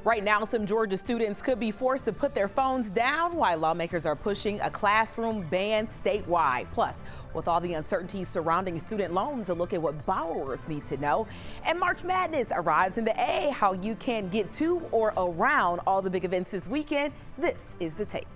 Right now, some Georgia students could be forced to put their phones down while lawmakers are pushing a classroom ban statewide. Plus, with all the uncertainty surrounding student loans, a look at what borrowers need to know. And March Madness arrives in the A, how you can get to or around all the big events this weekend. This is The Take.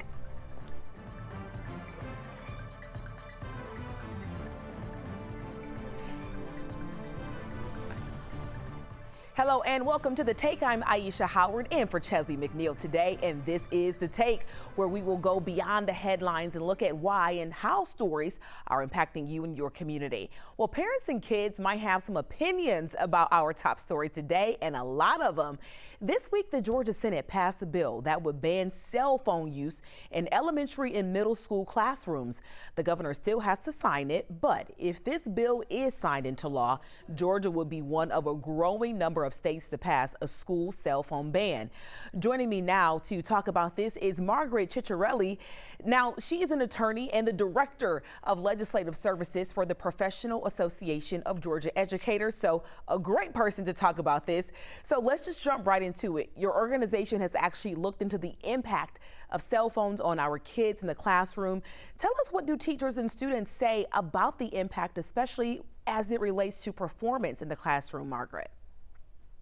Hello and welcome to The Take. I'm Aisha Howard in for Chesley McNeil today, and this is The Take, where we will go beyond the headlines and look at why and how stories are impacting you and your community. Well, parents and kids might have some opinions about our top story today, and a lot of them. This week, the Georgia Senate passed a bill that would ban cell phone use in elementary and middle school classrooms. The governor still has to sign it, but if this bill is signed into law, Georgia would be one of a growing number of states to pass a school cell phone ban. Joining me now to talk about this is Margaret Ciccarelli. Now, she is an attorney and the director of legislative services for the Professional Association of Georgia Educators. So a great person to talk about this. So let's just jump right into it. Your organization has actually looked into the impact of cell phones on our kids in the classroom. Tell us, what do teachers and students say about the impact, especially as it relates to performance in the classroom, Margaret?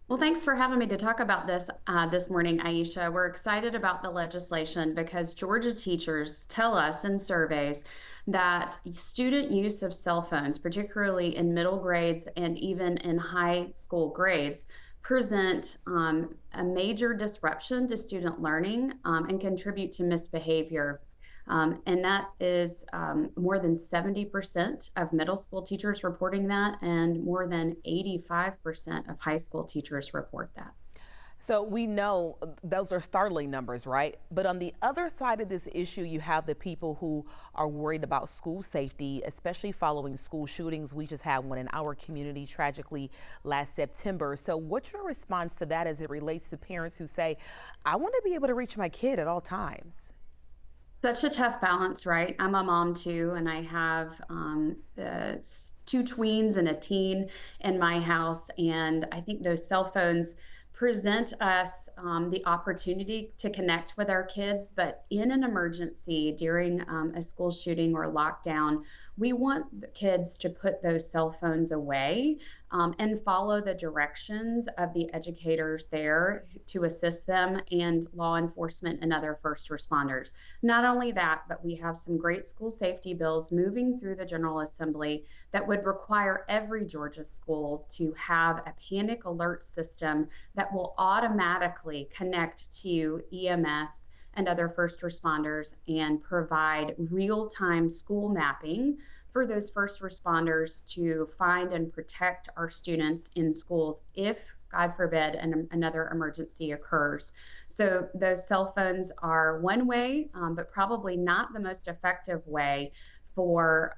Well, thanks for having me to talk about this this morning, Aisha. We're excited about the legislation because Georgia teachers tell us in surveys that student use of cell phones, particularly in middle grades and even in high school grades, present a major disruption to student learning and contribute to misbehavior. And that is more than 70% of middle school teachers reporting that, and more than 85% of high school teachers report that. So we know those are startling numbers, right? But on the other side of this issue, you have the people who are worried about school safety, especially following school shootings. We just had one in our community tragically last September. So what's your response to that as it relates to parents who say, I want to be able to reach my kid at all times? Such a tough balance, right? I'm a mom too, and I have two tweens and a teen in my house. And I think those cell phones present us the opportunity to connect with our kids, but in an emergency during a school shooting or lockdown, we want the kids to put those cell phones away and follow the directions of the educators there to assist them, and law enforcement and other first responders. Not only that, but we have some great school safety bills moving through the General Assembly that would require every Georgia school to have a panic alert system that will automatically connect to EMS and other first responders and provide real-time school mapping for those first responders to find and protect our students in schools if, God forbid, another emergency occurs. So those cell phones are one way, but probably not the most effective way for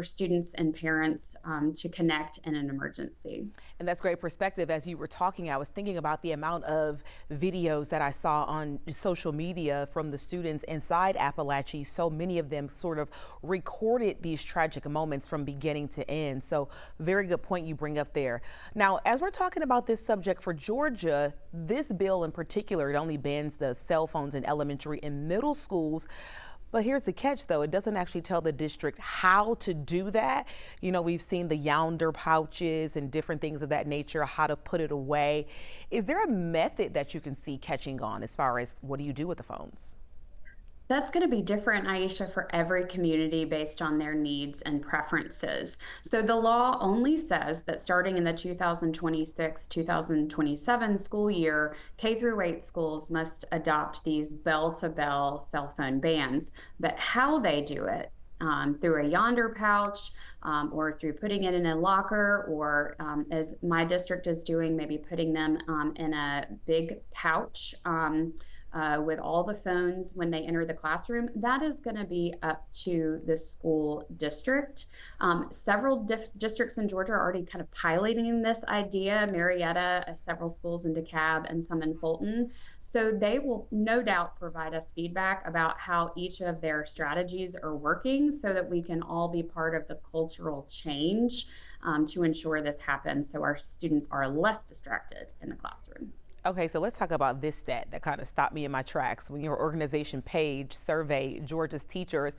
students and parents to connect in an emergency. And that's great perspective. As you were talking, I was thinking about the amount of videos that I saw on social media from the students inside Appalachia. So many of them sort of recorded these tragic moments from beginning to end. So very good point you bring up there. Now, as we're talking about this subject for Georgia, this bill in particular, it only bans the cell phones in elementary and middle schools. But here's the catch, though. It doesn't actually tell the district how to do that. You know, we've seen the yonder pouches and different things of that nature, how to put it away. Is there a method that you can see catching on as far as what do you do with the phones? That's going to be different, Aisha, for every community based on their needs and preferences. So the law only says that starting in the 2026-2027 school year, K through 8 schools must adopt these bell-to-bell cell phone bans. But how they do it, through a yonder pouch or through putting it in a locker, or as my district is doing, maybe putting them in a big pouch with all the phones when they enter the classroom, that is going to be up to the school district. Several districts in Georgia are already kind of piloting this idea. Marietta, several schools in DeKalb, and some in Fulton. So they will no doubt provide us feedback about how each of their strategies are working so that we can all be part of the cultural change to ensure this happens so our students are less distracted in the classroom. Okay, so let's talk about this stat that kind of stopped me in my tracks. When your organization Page surveyed Georgia's teachers,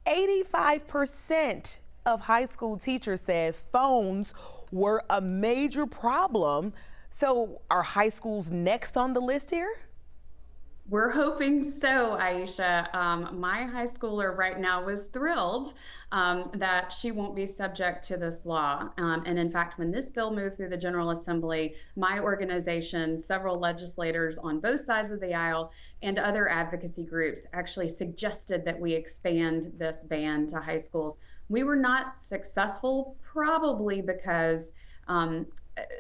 85% of high school teachers said phones were a major problem. So are high schools next on the list here? We're hoping so, Aisha. My high schooler right now was thrilled that she won't be subject to this law. And in fact, when this bill moved through the General Assembly, my organization, several legislators on both sides of the aisle, and other advocacy groups actually suggested that we expand this ban to high schools. We were not successful, probably because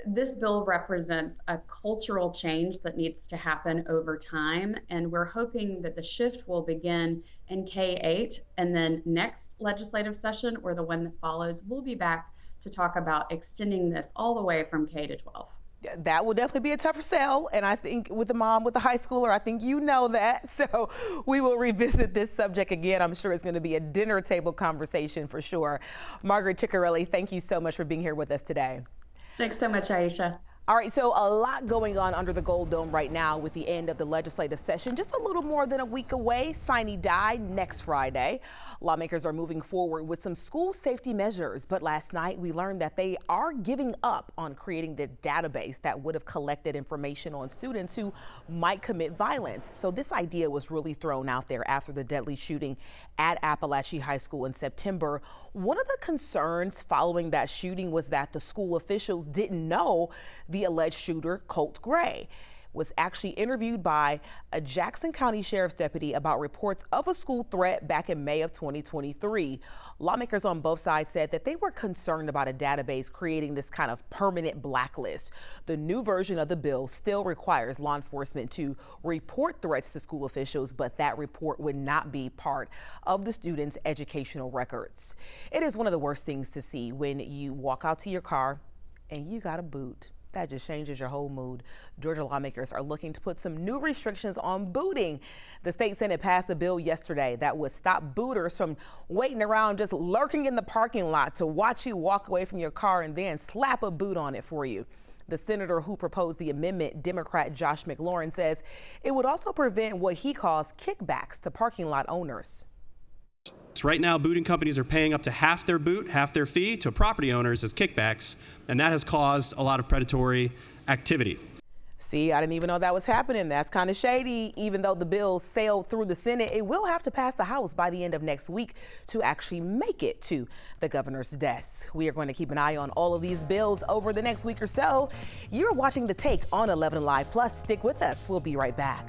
this bill represents a cultural change that needs to happen over time, and we're hoping that the shift will begin in K-8, and then next legislative session, or the one that follows, we'll be back to talk about extending this all the way from K to 12. That will definitely be a tougher sell, and I think with the mom with the high schooler, I think you know that. So we will revisit this subject again. I'm sure it's going to be a dinner table conversation for sure. Margaret Ciccarelli, thank you so much for being here with us today. Thanks so much, Aisha. All right, so a lot going on under the Gold Dome right now with the end of the legislative session. Just a little more than a week away, sine die next Friday. Lawmakers are moving forward with some school safety measures, but last night we learned that they are giving up on creating the database that would have collected information on students who might commit violence. So this idea was really thrown out there after the deadly shooting at Appalachia High School in September. One of the concerns following that shooting was that the school officials didn't know the alleged shooter, Colt Gray, was actually interviewed by a Jackson County Sheriff's deputy about reports of a school threat back in May of 2023. Lawmakers on both sides said that they were concerned about a database creating this kind of permanent blacklist. The new version of the bill still requires law enforcement to report threats to school officials, but that report would not be part of the students' educational records. It is one of the worst things to see when you walk out to your car and you got a boot. That just changes your whole mood. Georgia lawmakers are looking to put some new restrictions on booting. The state Senate passed a bill yesterday that would stop booters from waiting around, just lurking in the parking lot to watch you walk away from your car and then slap a boot on it for you. The senator who proposed the amendment, Democrat Josh McLaurin, says it would also prevent what he calls kickbacks to parking lot owners. So right now, booting companies are paying up to half their boot, half their fee to property owners as kickbacks, and that has caused a lot of predatory activity. See, I didn't even know that was happening. That's kind of shady. Even though the bill sailed through the Senate, it will have to pass the House by the end of next week to actually make it to the governor's desk. We are going to keep an eye on all of these bills over the next week or so. You're watching The Take on 11Alive Plus. Stick with us. We'll be right back.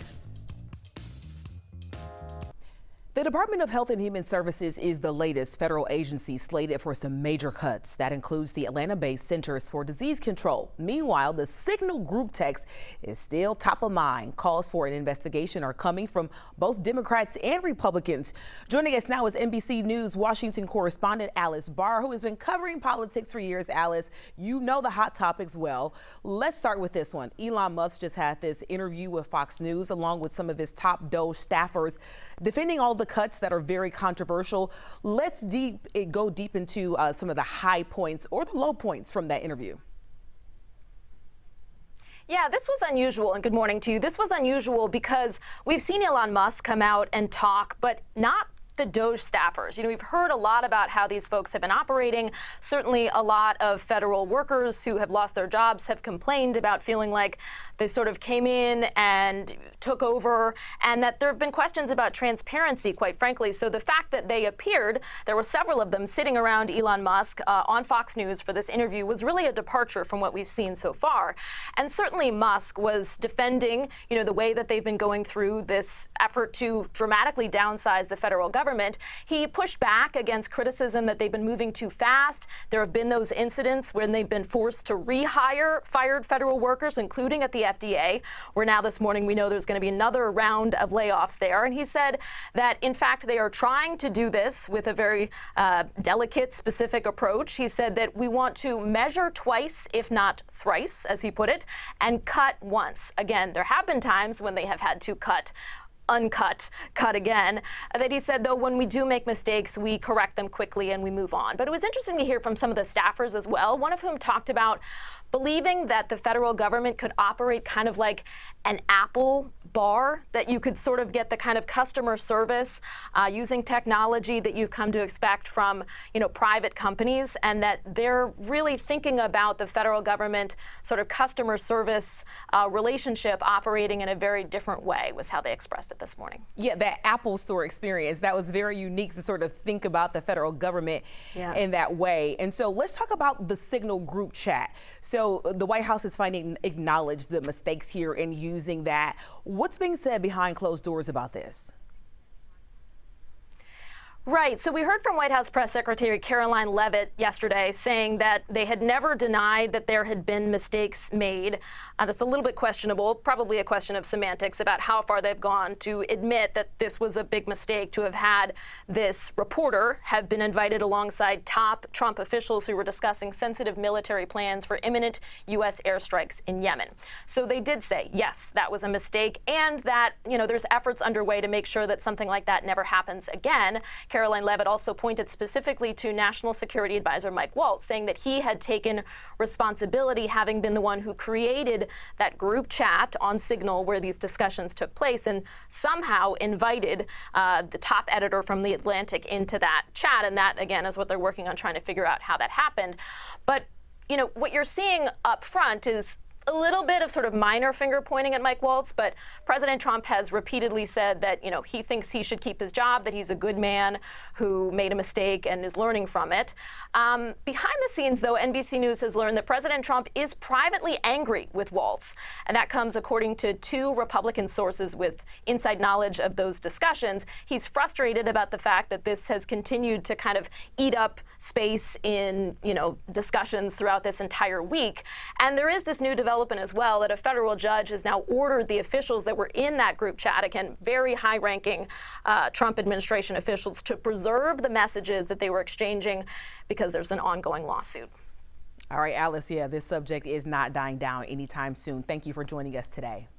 The Department of Health and Human Services is the latest federal agency slated for some major cuts. That includes the Atlanta-based Centers for Disease Control. Meanwhile, the Signal group text is still top of mind. Calls for an investigation are coming from both Democrats and Republicans. Joining us now is NBC News Washington correspondent Alice Barr, who has been covering politics for years. Alice, you know the hot topics well. Let's start with this one. Elon Musk just had this interview with Fox News along with some of his top DOJ staffers defending all the cuts that are very controversial. Let's go deep into some of the high points or the low points from that interview. Yeah, this was unusual, and good morning to you. This was unusual because we've seen Elon Musk come out and talk, but not the DOJ staffers. You know, we've heard a lot about how these folks have been operating. Certainly a lot of federal workers who have lost their jobs have complained about feeling like they sort of came in and took over, and that there have been questions about transparency, quite frankly. So the fact that they appeared, there were several of them sitting around Elon Musk on Fox News for this interview, was really a departure from what we've seen so far. And certainly Musk was defending, you know, the way that they've been going through this effort to dramatically downsize the federal government. He pushed back against criticism that they've been moving too fast. There have been those incidents when they've been forced to rehire fired federal workers, including at the FDA, where now this morning we know there's going to be another round of layoffs there. And he said that, in fact, they are trying to do this with a very delicate, specific approach. He said that we want to measure twice, if not thrice, as he put it, and cut once. Again, there have been times when they have had to cut uncut cut again, that he said, though, when we do make mistakes, we correct them quickly and we move on. But it was interesting to hear from some of the staffers as well, one of whom talked about believing that the federal government could operate kind of like an Apple bar, that you could sort of get the kind of customer service using technology that you've come to expect from, private companies, and that they're really thinking about the federal government sort of customer service relationship operating in a very different way, was how they expressed it this morning. Yeah, that Apple Store experience, that was very unique to sort of think about the federal government in that way. And so let's talk about the Signal group chat. So the White House has finally acknowledged the mistakes here in using that. What's being said behind closed doors about this? Right. So we heard from White House Press Secretary Caroline Leavitt yesterday saying that they had never denied that there had been mistakes made. That's a little bit questionable, probably a question of semantics about how far they've gone to admit that this was a big mistake to have had this reporter have been invited alongside top Trump officials who were discussing sensitive military plans for imminent U.S. airstrikes in Yemen. So they did say, yes, that was a mistake, and that, there's efforts underway to make sure that something like that never happens again. Caroline Leavitt also pointed specifically to National Security Advisor Mike Waltz, saying that he had taken responsibility, having been the one who created that group chat on Signal where these discussions took place, and somehow invited the top editor from The Atlantic into that chat. And that, again, is what they're working on, trying to figure out how that happened. But, what you're seeing up front is a little bit of sort of minor finger pointing at Mike Waltz, but President Trump has repeatedly said that, he thinks he should keep his job, that he's a good man who made a mistake and is learning from it. Behind the scenes, though, NBC News has learned that President Trump is privately angry with Waltz, and that comes according to two Republican sources with inside knowledge of those discussions. He's frustrated about the fact that this has continued to kind of eat up space in, discussions throughout this entire week. And there is this new development as well that a federal judge has now ordered the officials that were in that group chat, again, very high-ranking Trump administration officials, to preserve the messages that they were exchanging because there's an ongoing lawsuit. All right, Alice, this subject is not dying down anytime soon. Thank you for joining us today.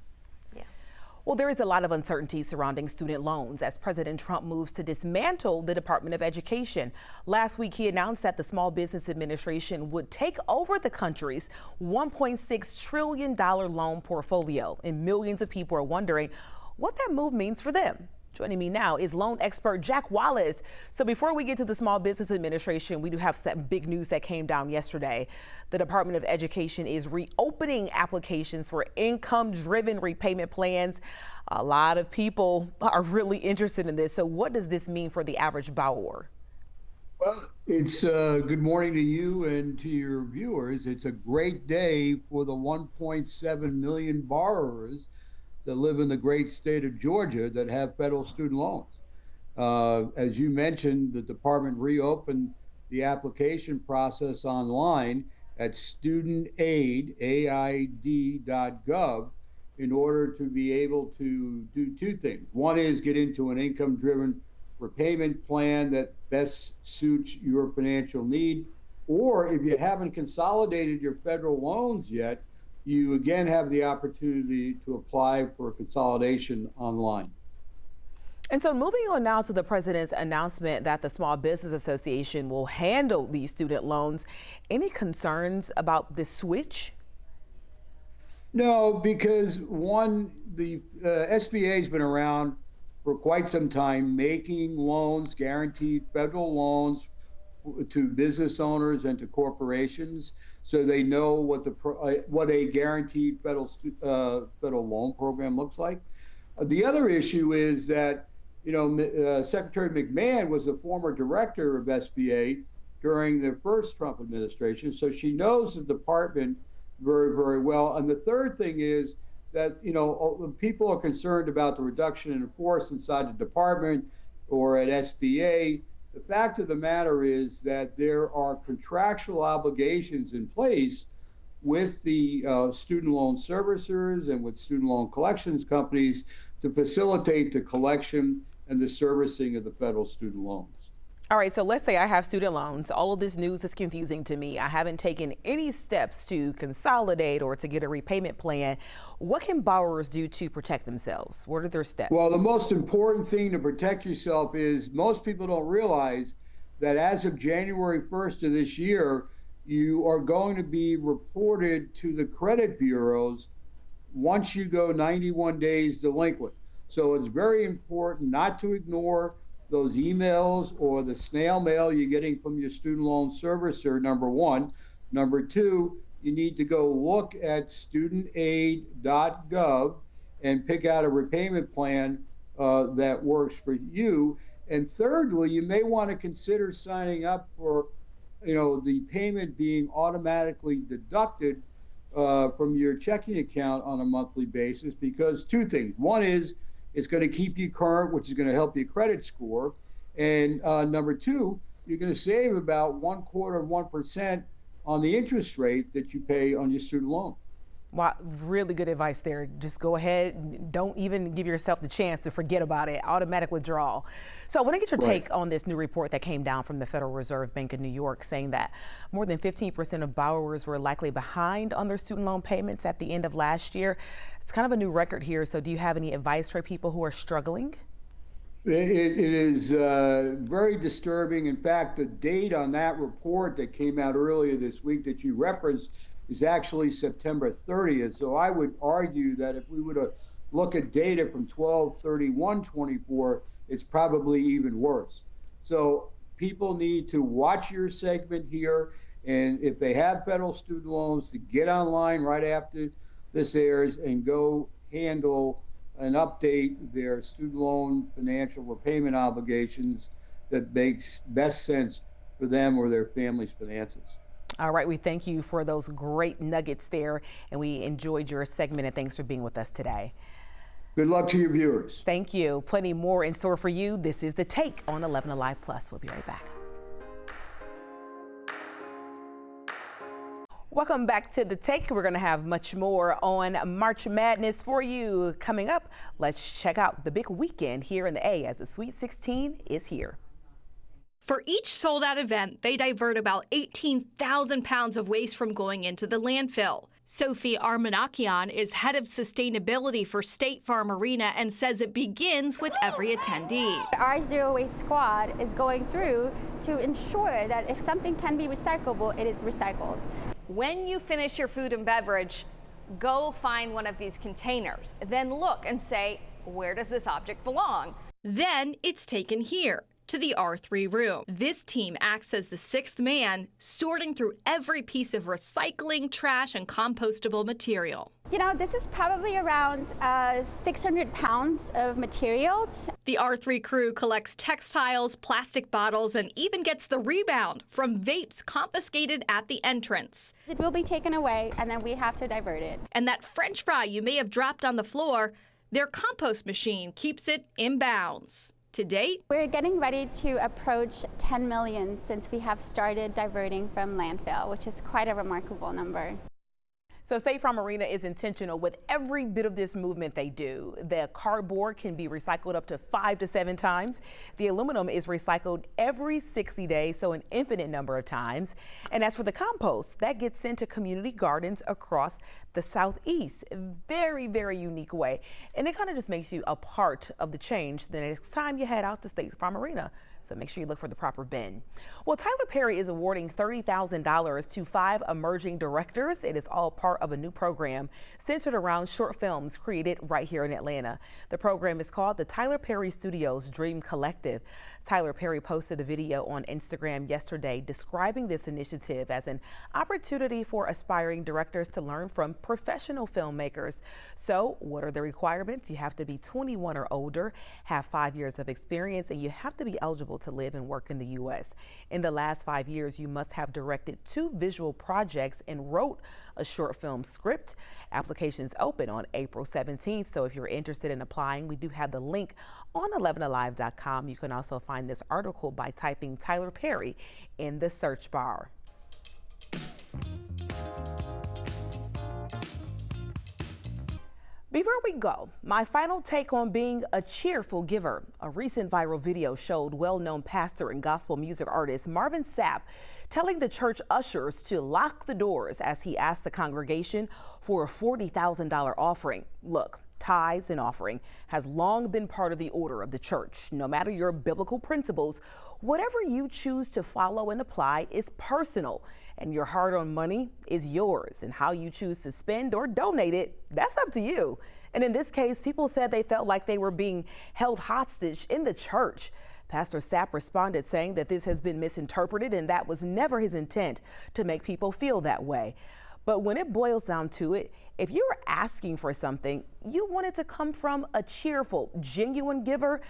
Well, there is a lot of uncertainty surrounding student loans as President Trump moves to dismantle the Department of Education. Last week, he announced that the Small Business Administration would take over the country's $1.6 trillion loan portfolio. And millions of people are wondering what that move means for them. Joining me now is loan expert Jack Wallace. So before we get to the Small Business Administration, we do have some big news that came down yesterday. The Department of Education is reopening applications for income-driven repayment plans. A lot of people are really interested in this. So what does this mean for the average borrower? Well, it's good morning to you and to your viewers. It's a great day for the 1.7 million borrowers that live in the great state of Georgia that have federal student loans. As you mentioned, the department reopened the application process online at studentaid.gov in order to be able to do two things. One is get into an income-driven repayment plan that best suits your financial need, or if you haven't consolidated your federal loans yet, you again have the opportunity to apply for a consolidation online. And so moving on now to the president's announcement that the Small Business Association will handle these student loans. Any concerns about this switch? No, because one, the SBA has been around for quite some time making loans, guaranteed federal loans to business owners and to corporations, so they know what a guaranteed federal loan program looks like. The other issue is that Secretary McMahon was a former director of SBA during the first Trump administration, so she knows the department very, very well. And the third thing is that people are concerned about the reduction in force inside the department or at SBA. The fact of the matter is that there are contractual obligations in place with the student loan servicers and with student loan collections companies to facilitate the collection and the servicing of the federal student loans. All right, so let's say I have student loans. All of this news is confusing to me. I haven't taken any steps to consolidate or to get a repayment plan. What can borrowers do to protect themselves? What are their steps? Well, the most important thing to protect yourself is most people don't realize that as of January 1st of this year, you are going to be reported to the credit bureaus once you go 91 days delinquent. So it's very important not to ignore those emails or the snail mail you're getting from your student loan servicer, number one. Number two, you need to go look at studentaid.gov and pick out a repayment plan that works for you. And thirdly, you may want to consider signing up for, the payment being automatically deducted from your checking account on a monthly basis, because two things. One is it's going to keep you current, which is going to help your credit score. And number two, you're going to save about 1/4% on the interest rate that you pay on your student loan. Wow, really good advice there. Just go ahead. Don't even give yourself the chance to forget about it. Automatic withdrawal. So I want to get your take on this new report that came down from the Federal Reserve Bank of New York saying that more than 15% of borrowers were likely behind on their student loan payments at the end of last year. It's kind of a new record here. So do you have any advice for people who are struggling? It is very disturbing. In fact, the date on that report that came out earlier this week that you referenced is actually September 30th. So I would argue that if we were to look at data from 12/31/24, it's probably even worse. So people need to watch your segment here. And if they have federal student loans, to get online right after this airs and go handle and update their student loan financial repayment obligations that makes best sense for them or their family's finances. All right, we thank you for those great nuggets there, and we enjoyed your segment, and thanks for being with us today. Good luck to your viewers. Thank you. Plenty more in store for you. This is The Take on 11Alive Plus. We'll be right back. Welcome back to The Take. We're going to have much more on March Madness for you coming up. Let's check out the big weekend here in the A as the Sweet 16 is here. For each sold-out event, they divert about 18,000 pounds of waste from going into the landfill. Sophie Armanakian is head of sustainability for State Farm Arena and says it begins with every attendee. Our Zero Waste Squad is going through to ensure that if something can be recyclable, it is recycled. When you finish your food and beverage, go find one of these containers. Then look and say, where does this object belong? Then it's taken here, to the R3 room. This team acts as the sixth man, sorting through every piece of recycling, trash, and compostable material. This is probably around 600 pounds of materials. The R3 crew collects textiles, plastic bottles, and even gets the rebound from vapes confiscated at the entrance. It will be taken away, and then we have to divert it. And that French fry you may have dropped on the floor, their compost machine keeps it in bounds. To date, we're getting ready to approach 10 million since we have started diverting from landfill, which is quite a remarkable number. So State Farm Arena is intentional with every bit of this movement they do. The cardboard can be recycled up to 5 to 7 times. The aluminum is recycled every 60 days, so an infinite number of times. And as for the compost, that gets sent to community gardens across the Southeast. Very, very unique way. And it kind of just makes you a part of the change the next time you head out to State Farm Arena. So make sure you look for the proper bin. Well, Tyler Perry is awarding $30,000 to 5 emerging directors. It is all part of a new program centered around short films created right here in Atlanta. The program is called the Tyler Perry Studios Dream Collective. Tyler Perry posted a video on Instagram yesterday describing this initiative as an opportunity for aspiring directors to learn from professional filmmakers. So what are the requirements? You have to be 21 or older, have 5 years of experience, and you have to be eligible to live and work in the U.S. In the last 5 years, you must have directed 2 visual projects and wrote a short film script. Applications open on April 17th. So if you're interested in applying, we do have the link on 11alive.com. You can also find this article by typing Tyler Perry in the search bar. Before we go, my final take on being a cheerful giver. A recent viral video showed well-known pastor and gospel music artist Marvin Sapp telling the church ushers to lock the doors as he asked the congregation for a $40,000 offering. Look, tithes and offering has long been part of the order of the church. No matter your biblical principles, whatever you choose to follow and apply is personal, and your hard-earned money is yours, and how you choose to spend or donate it, that's up to you. And in this case, people said they felt like they were being held hostage in the church. Pastor Sapp responded saying that this has been misinterpreted and that was never his intent to make people feel that way. But when it boils down to it, if you were asking for something, you want it to come from a cheerful, genuine giver,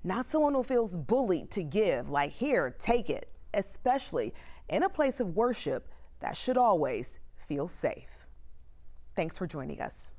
not someone who feels bullied to give, like, here, take it, especially in a place of worship that should always feel safe. Thanks for joining us.